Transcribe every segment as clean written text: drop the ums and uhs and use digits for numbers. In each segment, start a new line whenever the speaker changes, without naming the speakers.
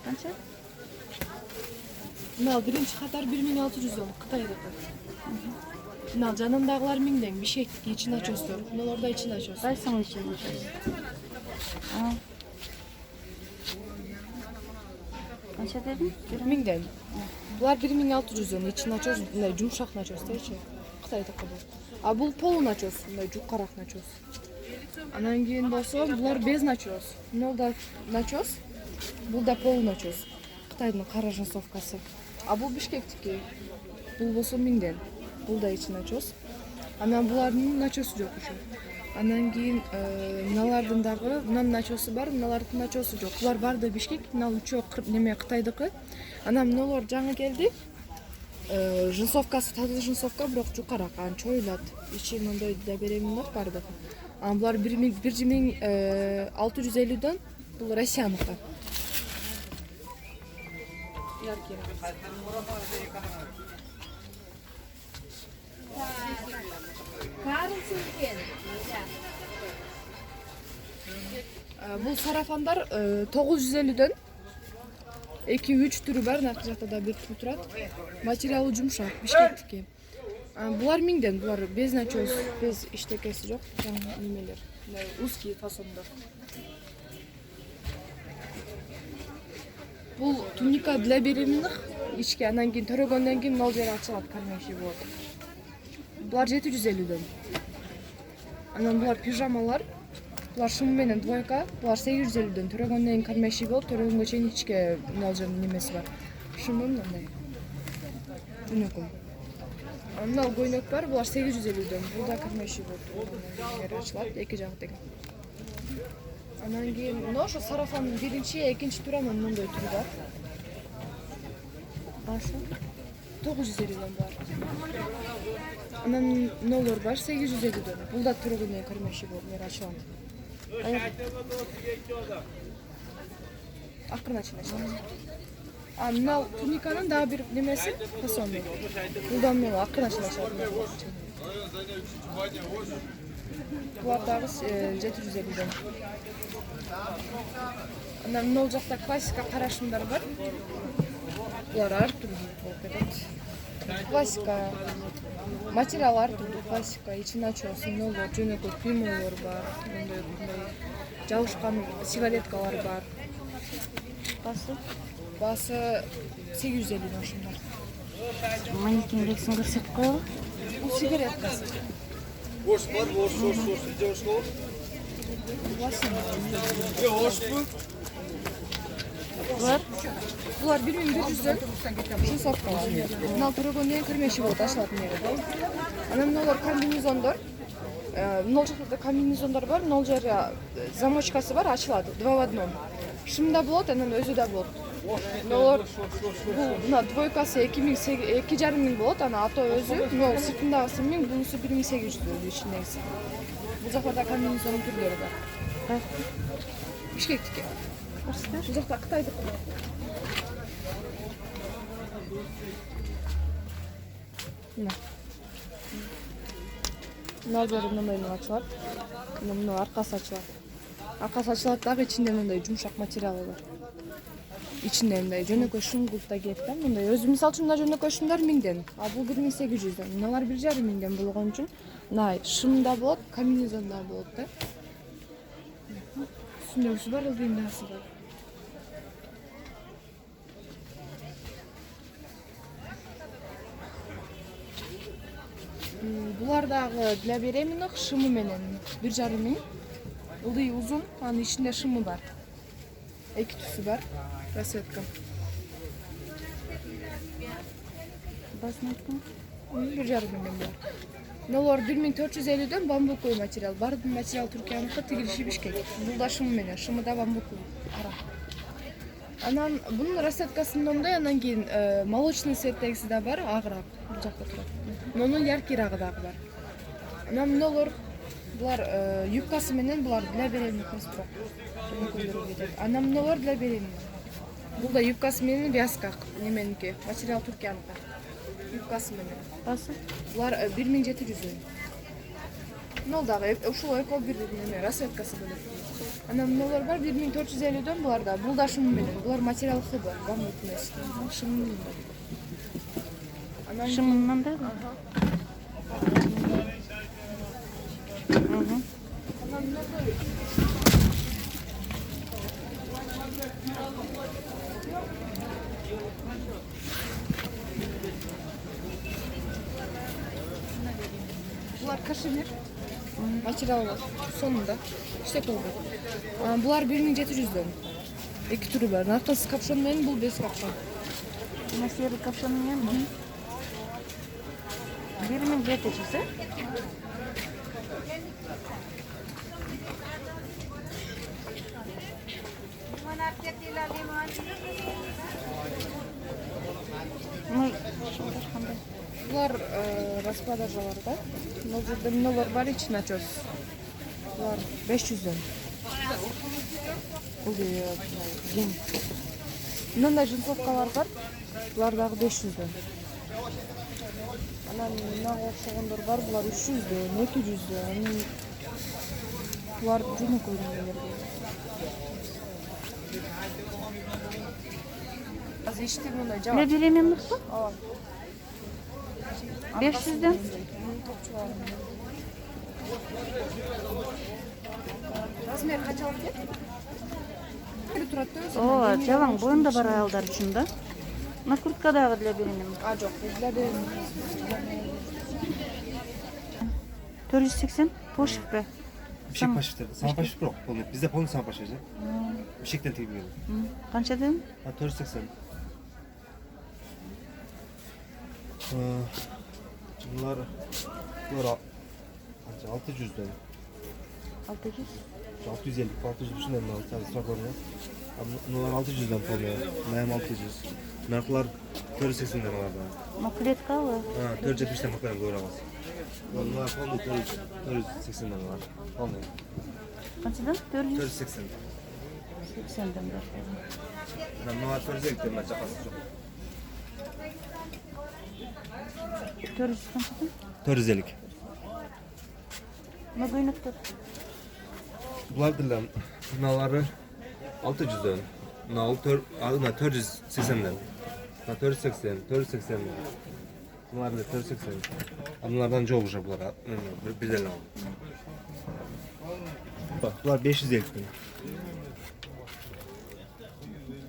Qancha?
Mınal birinci katar 1600 so'm Xitoydaki. Mınal janındagılar 1000'den bişkekdiki için açıyorsun. Mınal orada için açıyorsun.
Qaysini için ochasiz? Ha. Qancha deding?
1000'den. Bular 1600 so'm için açıyoruz. Bunday yumuşak nachos deyçi. Xitoydaki bu. A bul polun nachos, bunday juqaroq nachos. Anan keyin bolsa bular bez nachos. Mınal da nachos. Bul da polun nachos. Xitoydun qara жасовкасы. A bu Bishkekdiki. Bul bolsa 1000'den. Bul da için nachos. Anan bularning nachosu yo'q o'sha. Anan keyin mınalardın dagı, mınan nachosu bar, mınalardın nachosu yo'q. Bular barda Bishkek, mınal üçөө neme Xitoydaki. Anan mınalar жаңы keldi. Жасовкасы таза жасовка, бирок жукараак, аны чоюлат. Ичи мындай да беремин барды. Аны булар 1650'den, бул Россияныкы. Бул сарафандар 950'den 2-3 türü var, narkı жақта да bir türü турат. Материалы жумшак, Бишкектики. Булар 1000'den, булар без начос, без иштекеси жок, жаңы немелер. Узкий фасонда. Бул туника для беременных, ички анан кийин төрөгөндөн кийин мал жери ачылат, кармеши болот. Булар 750'den. Анан булар пижамалар, булар шым менен двойка, булар 850'den. Төрөгөндөн кийин кармеши болот, төрөгөнгө чейин ичке мал жеринин немеси бар. Шымы мындай. Жөнөкөм. Мынау көйнөк бар, булар 850'den. Булда кармеши болот. Жери ачылат, эки жагы тең. Анан кийин мына ошо сарафандын биринчи, экинчи түрү анан мындай түрү бар.
Башы?
950'den бар. Анан мыналар бар 850'den. Булда төрөгөндөн кармеши болот, жери ачылат. Акырын ачылат. Мынау туниканын дагы бир немеси фасону. Булдан мен акырын ачылат. Булар дагы 750'den. Анан мынау жакта классика карашымдар бар. Булар ар түрдүү болуп кетет. Классика материал ар түрдүү, классика, ичи начос, мыналар жөнөкөй пимолор бар, мындай жабышкан сигареткалар бар.
Басы?
Басы 850'den ошондар.
Манекендегисин көрсөтүп коелу.
Бул сигареткасы.
Boş var, boş. Gidiyoruz kol. Ya hoş mu?
Булар?
Булар 1100'den жасовкалар. Мынау төрөгөндөн кийин кармеши болот, ачылат мери. Анан мыналар комбинезондор. Мынал жакта комбинезондор бар, мынал жери замочкасы бар, ачылат 2 в 1. Шымда болот, анан өзү да болот. Мыналар мына двойкасы 2,5 болот, анан ато өзү, мынау сыртындагысы 1000, бунусу 1800 болот ичиндегиси. Бул жакта да комбинезондун түрлөрү бар. Бишкектики. Бул жакта Кытайдыкы бар. Мына. Мына жери мындай ачылат. Мына аркасы ачылат. Аркасы ачылат дагы ичинде мындай жумшак материалы бар. Ичинде мындай жөнөкөй шуңгулт да кет да, мындай өзү мисалы үчүн мына жөнөкөй шумдар 1000'den, а бул 1800'den. Мыналар 1,5 болгон үчүн мына шымда болот, комбинезонда болот да. Үстүндөгүсү бар, ылдыйындагысы бар. Булар дагы для беременных шымы менен 1,5 миң. Ылдый узун, анын ичинде шымы бар. Эки түсү бар. Расцветка.
Басын айткан?
1,5 миңден бар. Мыналар 1450'den бамбуковый материал. Бардын материал Түркияныкы, тигилиши Бишкек. Бул да шымы менен, шымы да бамбуковый. Кара. Анан бунун расцветкасы мындай, анан кийин молочный цветтегиси да бар, агыраак. Бул жакта турат. Мунун яркирагы дагы бар. Анан мыналар булар юбкасы менен, булар для беременных турат. Анан мыналар для беременных. Бул да юбкасы менен вязка неменики, материал Түркияныкы. Юбкасы менен.
Басы?
Булар 1700. Мынал дагы ушул эко бир неме расцветкасы болот. Анан мыналар бар 1450'den булар да. Бул да шым менен. Булар материал хыбы. Бамут эмес. Шым менен. Анан
Шымынан да? Мгм.
анан мыналар булар кашемир. Материал бар. Сонунда. İşte oldu. Булар 1700'den. İki türü var. Narkası kapşon menен, бул без kapşon.
Мына серый капшонун менен. 1700'сі? Ну, шылдар кандай?
Булар распродажаларда. Бул жерде мыналар бар ичин ачабыз. Булар 500'den. Бул кең. Мындай жынсовкалар бар. Булар дагы 500'den. Анан мынага окшогондор бар. Булар 300'den, 200'den. Булар жөнөкөй нелерге. Азыр ишти мындай
Ne
жабат.
беременlik bu?
Ала.
500'den.
Размер канчалык деп? Бир турат да өзү.
О, жалаң боюнда бар аялдар үчүн да. Мына курткадагы деле беременlik.
Жок, буларды
480 пошивка.
Бишек пашевтер. Сама пашев жоқ. Полный. Бізде полный сама пашев же. Бишектен тегіп
Канча дедим?
480. Bunlar 600'den.
600.
650, 600 düşünden mi aldı? Sıra koyuyor. Bunlar 600'den polnya. Benim 600. Narklar 480'den var da.
Макулеткалы.
Ha, 470'den bakıyorum doğru olmaz. Bunlar polny 480'den var. Polny.
Канчадан? 480.
480.
80'den бар.
Bunlar 450'den ben çakası çok.
400 канчадан?
450.
Мына көйнөктөр.
Bunlar dilen, bunları 600'den, bunlar 480'den, bunlar 480, 480, bunlar da 480. Bunlardan çok ucuz bunlar, bir de lan. Bak, bunlar 550'den.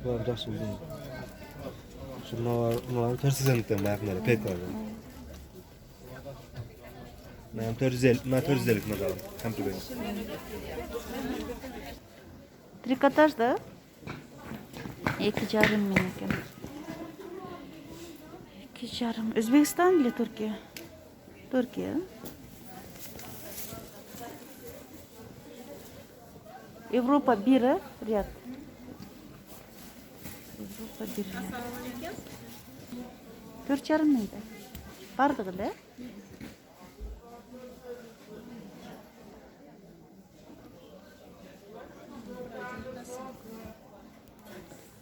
Bunlar biraz uzun. Bunlar 480'den bayakları, peklerden. Ben 450 bakalım. Hem de benim.
Трикотаж да? 2,5 миң экен. 2,5. Өзбекстан или Түркия? Түркия. Европа 1 ряд. Европа 1 ряд. 4,5 миң да. Бардыгы да?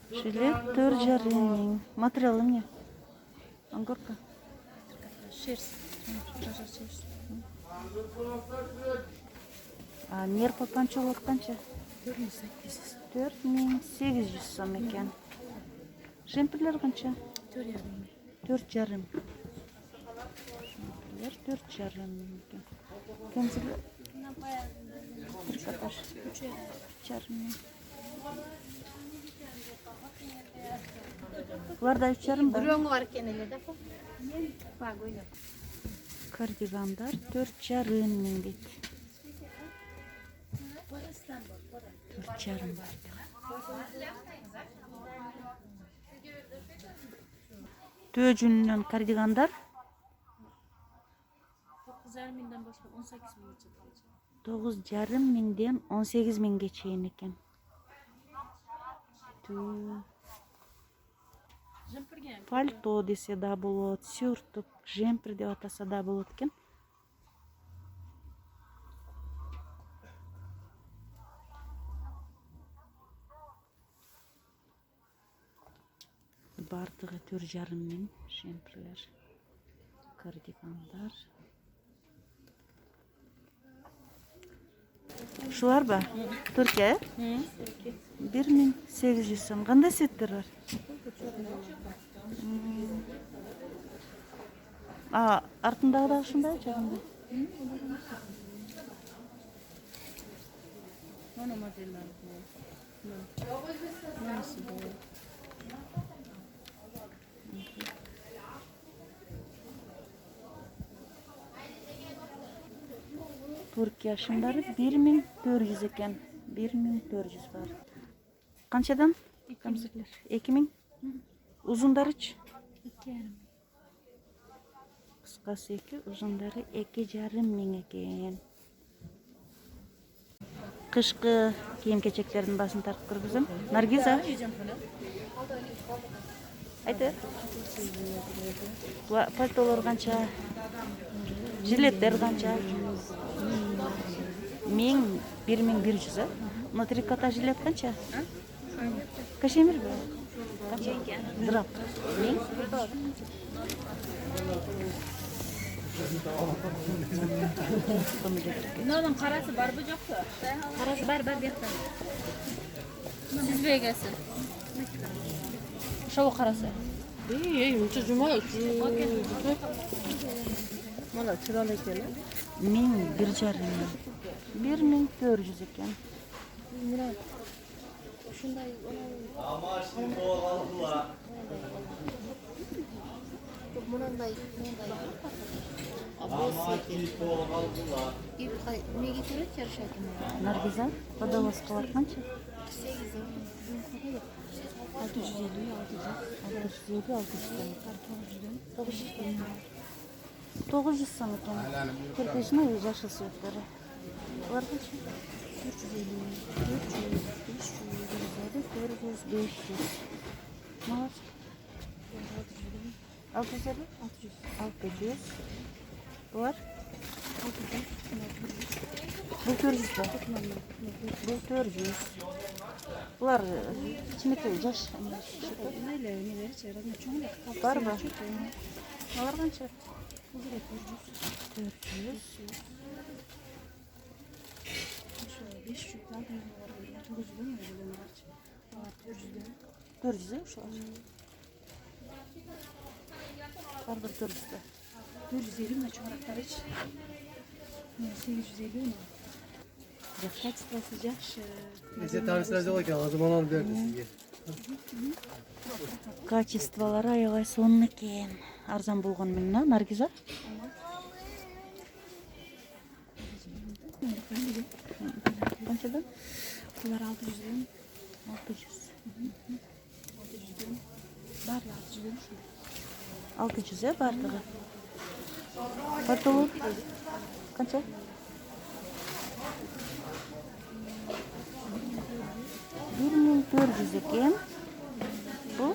Жилет 4,5 миң. Материалы эмне? Ангорка.
Шерсть. Шерсть.
А нерпа панчолот канча? 4800 сом экен. Жемпирлер канча? 4,5. 4,5 миң экен. Кемзилер? Трикотаж. 3,5 миң. Буларда 3,5 бар.
Рөңі бар екен еле да. Баг ойлап.
Кардигандар 4,5 миң дейт. 4,5 бар. Төө жүнүнөн кардигандар
9,5 миңден башлап 18 миңче.
9,5 миңден 18 миңге чейин экен. Пальто десе да болот, сюртук, жемпир деп атаса да болот экен. Бардыгы 4,5 миң жемпирлер, кардигандар. Ушуларбы? Түркия? 1800 сом. Кандай светтер бар? Артындагы да ушундай жагында?
Mana modeller bu. Nasıl bu?
Түркия шымдары 1400 екен. 1400 бар. Қаншадан? 2000? Uzunдарыч?
2,5.
Қысқасы 2, uzundары 2,5 екен. Қышқы киім-кечектердің басын тартып кіргізім. Наргиза? Айты? Пальтолар қанша? Жилеттер қанша? 1100, а? Мына трикота жилет қанша? Кашемир бе? Драп. 1000?
Bunların karası var bu yoktu. Karası var diyekten. Siz bir gelsin. Şovu karası.
uncha juma mana chiroyli ekan.
1100. 1400 ekan.
Şunday Bunday. Неге керек жарышатын?
Наргиза, водолазкалар қанша? 900 сом екен. Көрпешінің жашыл светтері. Олар қанша? 400, 500. Мағаш? 650? 600. Бұлар? Бұл 400 ба? Бұл 400. Бұлар кішкенекей жаш. Бар ба? Олар қанша? 400. 400 ушулар. Бар бір 400.
450 на чорақтары іш. 850 mi? Качествосы жақсы.
Neyse tanesiler de var ki o zaman onu verdi size.
Качестволары аябай сонун экен. Арзан болгон менен, Наргиза? Қаншадан?
Бұлар 600'den.
600.
600'den. Барлы 600'den şu.
600 бардығы. Патолог? Қанша? 1400 екен. Бұл?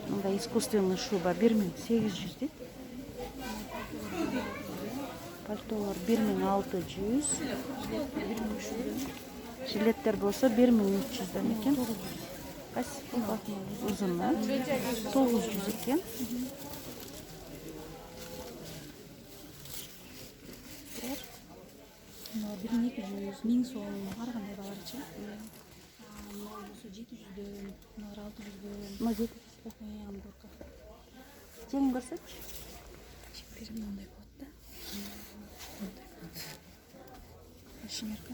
Мында искусственный шуба 1800 дейді. Пальтолар 1600. Жилеттер болса 1300'den екен. Қайсы ұзыны? 900 екен.
Bunlar 1200, 1000 soğan, har qanday balar için. Bunlar olsa 700'den, bunlar 600'den.
Мына 700.
Амбурка.
Тең көрсетші.
Чектерім мындай болады да. Мындай болады. Шимерка.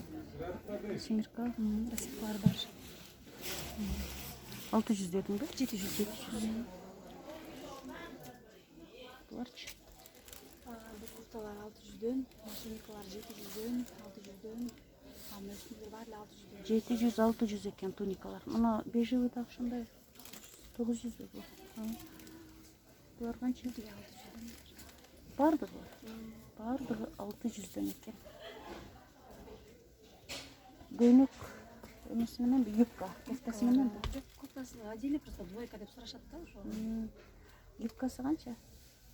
Семерка.
Рассыпалар бар.
600 дедің бе?
700.
Бұларчы.
Bu kurtalar 600'den, şimikalar 700'den, 600'den. Ama üstünde var 600'den.
700-600 екен туникалар. Мына бежевый да ушундай 900 бе бұл? Бұлар қанша?
600'den.
Бардығы? Бардығы 600'den екен. Көйнек емесіменен бе? Юбка, кофтасыменен бе?
Жоқ, кофтасы отдельно просто двойка деп сұрашады да, ошо.
Юбкасы қанша?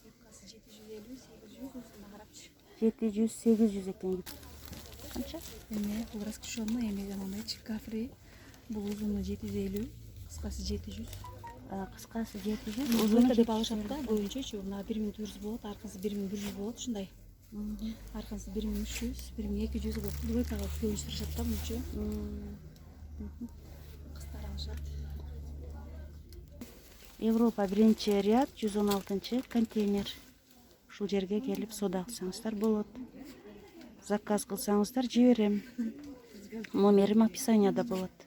Юбкасы 750, 800, осында қарап жүр.
700-800 екен юбка. Қанша?
Эме, бул раскрушенный, эмеден ондайчы кафри. Бул узуну 750, кыскасы 700.
Қысқасы 700,
Узуну
ұзыны
деп алышат да, боюнчачы, мына 1400 болот, аркасы 1100 болот, ушундай. Аркасы 1300, 1200 болуп. Двойкага көбү сурашат да мынчу. Кыздар алышат.
Европа 1-ряд 116 контейнер. Ушул жерге келип соода кылсаңыздар болот. Заказ кылсаңыздар жиберем. Номерим описанияда болот.